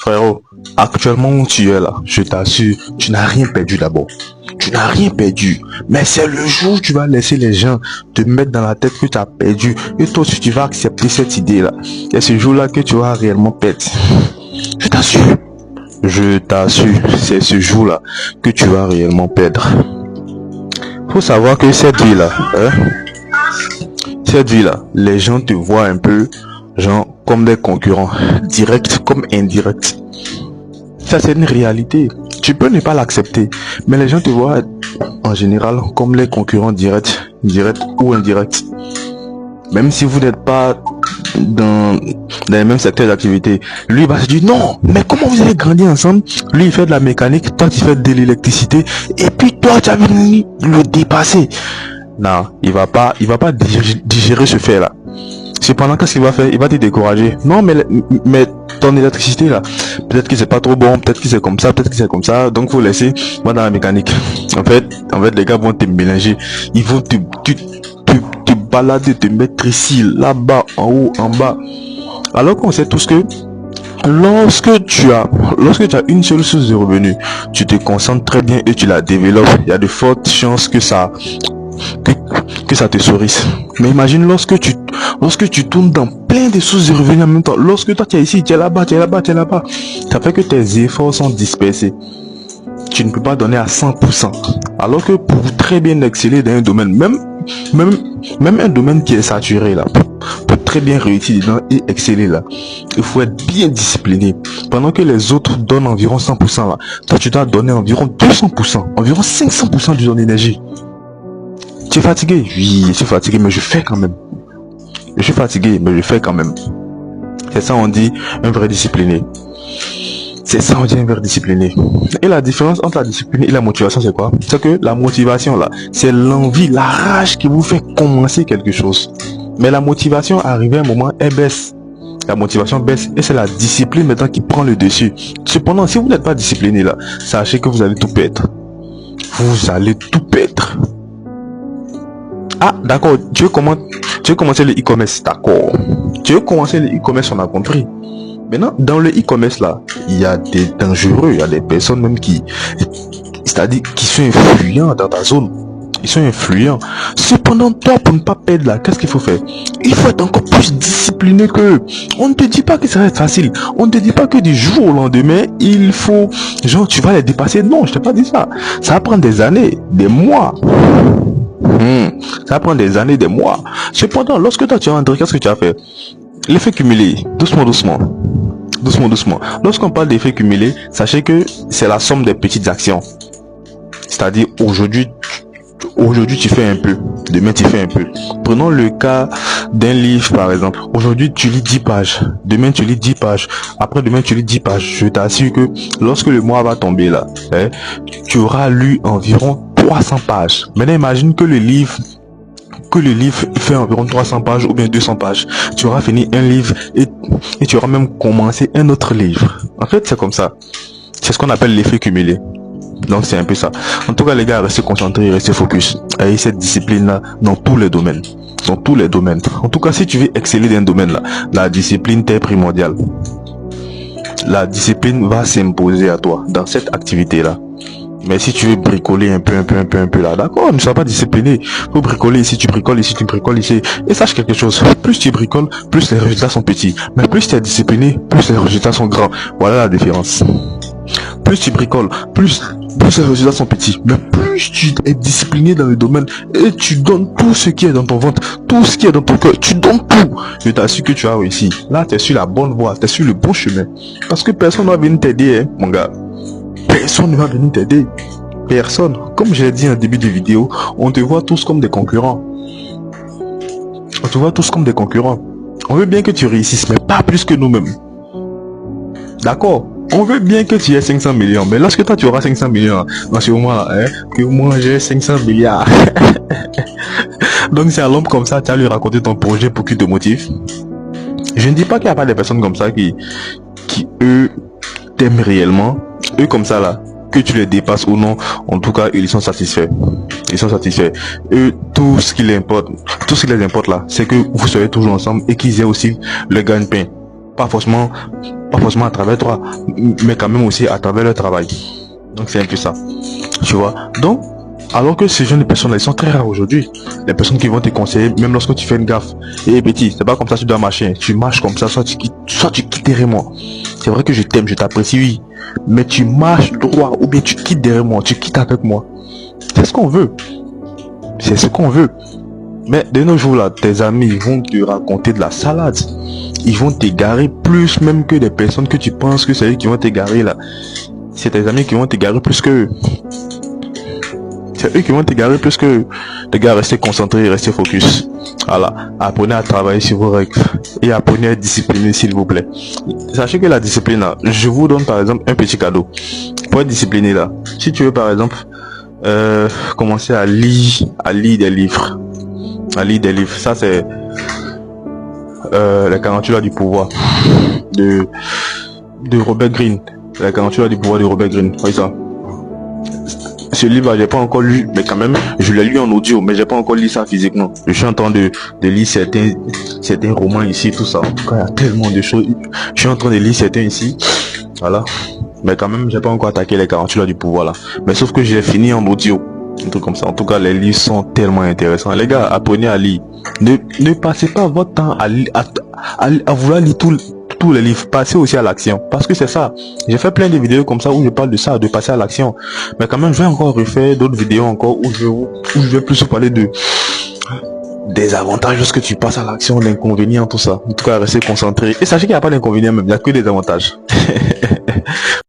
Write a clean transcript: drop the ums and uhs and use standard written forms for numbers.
Frérot, actuellement où tu es là, je t'assure, tu n'as rien perdu d'abord. Tu n'as rien perdu. Mais c'est le jour où tu vas laisser les gens te mettre dans la tête que tu as perdu. Et toi aussi, tu vas accepter cette idée-là. C'est ce jour-là que tu vas réellement perdre. Je t'assure. Je t'assure, c'est ce jour-là que tu vas réellement perdre. Faut savoir que cette vie-là, les gens te voient un peu, genre, comme des concurrents, directs comme indirects. Ça, c'est une réalité. Tu peux ne pas l'accepter, mais les gens te voient en général comme les concurrents directs ou indirects. Même si vous n'êtes pas dans les mêmes secteurs d'activité, lui va se dire non, mais comment vous avez grandi ensemble? Lui il fait de la mécanique, toi tu fais de l'électricité, et puis toi tu as venu le dépasser. Non, il va pas digérer ce fait là. Cependant, qu'est-ce qu'il va faire? Il va te décourager. Non, mais ton électricité là, peut-être que c'est pas trop bon, peut-être que c'est comme ça, peut-être que c'est comme ça, donc faut laisser moi dans la mécanique. En fait, les gars vont te mélanger, ils vont te balader, te mettre ici, là-bas, en haut, en bas. Alors qu'on sait tous que lorsque tu as une seule source de revenus, tu te concentres très bien et tu la développes, il y a de fortes chances que ça te sourise. Mais imagine lorsque tu tournes dans plein de sources de revenus en même temps, lorsque toi tu es ici, tu es là-bas, ça fait que tes efforts sont dispersés. Tu ne peux pas donner à 100%. Alors que pour très bien exceller dans un domaine, même un domaine qui est saturé là, pour très bien réussir dedans et exceller là, il faut être bien discipliné. Pendant que les autres donnent environ 100% là, toi tu dois donner environ 200%, environ 500% de ton énergie. Tu es fatigué? Oui, je suis fatigué, mais je fais quand même. Je suis fatigué, mais je fais quand même. C'est ça on dit un vrai discipliné. C'est ça on dit un vrai discipliné. Et la différence entre la discipline et la motivation, c'est quoi? C'est que la motivation là, c'est l'envie, la rage qui vous fait commencer quelque chose. Mais la motivation, arrivé à un moment, elle baisse. La motivation baisse et c'est la discipline maintenant qui prend le dessus. Cependant, si vous n'êtes pas discipliné là, sachez que vous allez tout perdre. Vous allez tout perdre. Ah, d'accord, tu veux commencer le e-commerce, d'accord. Tu veux commencer le e-commerce, on a compris. Maintenant, dans le e-commerce là, il y a des dangereux, il y a des personnes même c'est-à-dire qui sont influents dans ta zone. Ils sont influents. Cependant, toi, pour ne pas perdre là, qu'est-ce qu'il faut faire? Il faut être encore plus discipliné qu'eux. On ne te dit pas que ça va être facile. On ne te dit pas que du jour au lendemain, il faut, genre, tu vas les dépasser. Non, je t'ai pas dit ça. Ça va prendre des années, des mois. Ça va prendre des années, des mois. Cependant, lorsque toi tu es entré, qu'est-ce que tu as fait? L'effet cumulé, doucement. Lorsqu'on parle d'effet cumulé, sachez que c'est la somme des petites actions. C'est-à-dire, aujourd'hui tu fais un peu, demain tu fais un peu. Prenons le cas d'un livre par exemple. Aujourd'hui tu lis 10 pages, demain tu lis 10 pages, après demain tu lis 10 pages. Je t'assure que lorsque le mois va tomber là, tu auras lu environ 300 pages. Maintenant imagine que le livre fait environ 300 pages ou bien 200 pages. Tu auras fini un livre et tu auras même commencé un autre livre. En fait c'est comme ça. C'est ce qu'on appelle l'effet cumulé. Donc c'est un peu ça. En tout cas les gars, restez concentrés, restez focus. Ayez cette discipline là dans tous les domaines. En tout cas si tu veux exceller dans un domaine là, la discipline t'est primordiale. La discipline va s'imposer à toi dans cette activité là. Mais si tu veux bricoler un peu là, d'accord, ne sois pas discipliné. Faut bricoler ici, tu bricoles ici, tu bricoles ici. Et sache quelque chose, plus tu bricoles, plus les résultats sont petits. Mais plus tu es discipliné, plus les résultats sont grands. Voilà la différence. Plus tu bricoles, plus les résultats sont petits. Mais plus tu es discipliné dans le domaine et tu donnes tout ce qui est dans ton ventre, tout ce qui est dans ton cœur, tu donnes tout. Je t'assure que tu as réussi. Là, tu es sur la bonne voie, tu es sur le bon chemin. Parce que personne ne va venir t'aider, mon gars. Personne ne va venir t'aider. Personne. Comme je l'ai dit en début de vidéo, on te voit tous comme des concurrents. On veut bien que tu réussisses, mais pas plus que nous-mêmes. D'accord? On veut bien que tu aies 500 millions, mais lorsque toi tu auras 500 millions, dans ce moment-là, que moi j'ai 500 milliards. Donc c'est à l'homme comme ça, tu as lui raconter ton projet pour qu'il te motive. Je ne dis pas qu'il n'y a pas des personnes comme ça qui eux, t'aiment réellement. Eux comme ça là, que tu les dépasses ou non, en tout cas ils sont satisfaits. Eux, tout ce qui les importe là, c'est que vous soyez toujours ensemble et qu'ils aient aussi le gagne-pain. Pas forcément, pas forcément à travers toi, mais quand même aussi à travers leur travail. Donc c'est un peu ça. Tu vois. Donc, alors que ces jeunes personnes-là, ils sont très rares aujourd'hui. Les personnes qui vont te conseiller, même lorsque tu fais une gaffe. Et petit, c'est pas comme ça que tu dois marcher. Tu marches comme ça, soit tu quittes derrière moi. C'est vrai que je t'aime, je t'apprécie, oui. Mais tu marches droit ou bien tu quittes derrière moi, tu quittes avec moi. C'est ce qu'on veut. C'est ce qu'on veut. Mais de nos jours là, tes amis vont te raconter de la salade. Ils vont t'égarer plus même que des personnes que tu penses que c'est eux qui vont t'égarer là. C'est tes amis qui vont t'égarer plus que eux. C'est eux qui vont t'égarer plus que eux. Les gars, restez concentrés, restez focus. Voilà. Apprenez à travailler sur vos règles. Et apprenez à être discipliné s'il vous plaît. Sachez que la discipline là, je vous donne par exemple un petit cadeau. Pour être discipliné là, si tu veux par exemple commencer à lire des livres. À lire des livres. Ça c'est les 48 lois du pouvoir de Robert Greene. Les 48 lois du pouvoir de Robert Greene. Oui ça. Ce livre, j'ai pas encore lu, mais quand même, je l'ai lu en audio, mais j'ai pas encore lu ça physiquement. Je suis en train de lire certains romans ici, tout ça. En tout cas, il y a tellement de choses. Je suis en train de lire certains ici. Voilà. Mais quand même, j'ai pas encore attaqué les 48 lois du pouvoir là. Mais sauf que j'ai fini en audio. Un truc comme ça. En tout cas, les livres sont tellement intéressants. Les gars, apprenez à lire. Ne passez pas votre temps à vouloir lire tous les livres. Passez aussi à l'action. Parce que c'est ça. J'ai fait plein de vidéos comme ça où je parle de ça, de passer à l'action. Mais quand même, je vais encore refaire d'autres vidéos encore où je vais plus parler des avantages lorsque tu passes à l'action, l'inconvénient, tout ça. En tout cas, restez concentré. Et sachez qu'il n'y a pas d'inconvénient même, il n'y a que des avantages.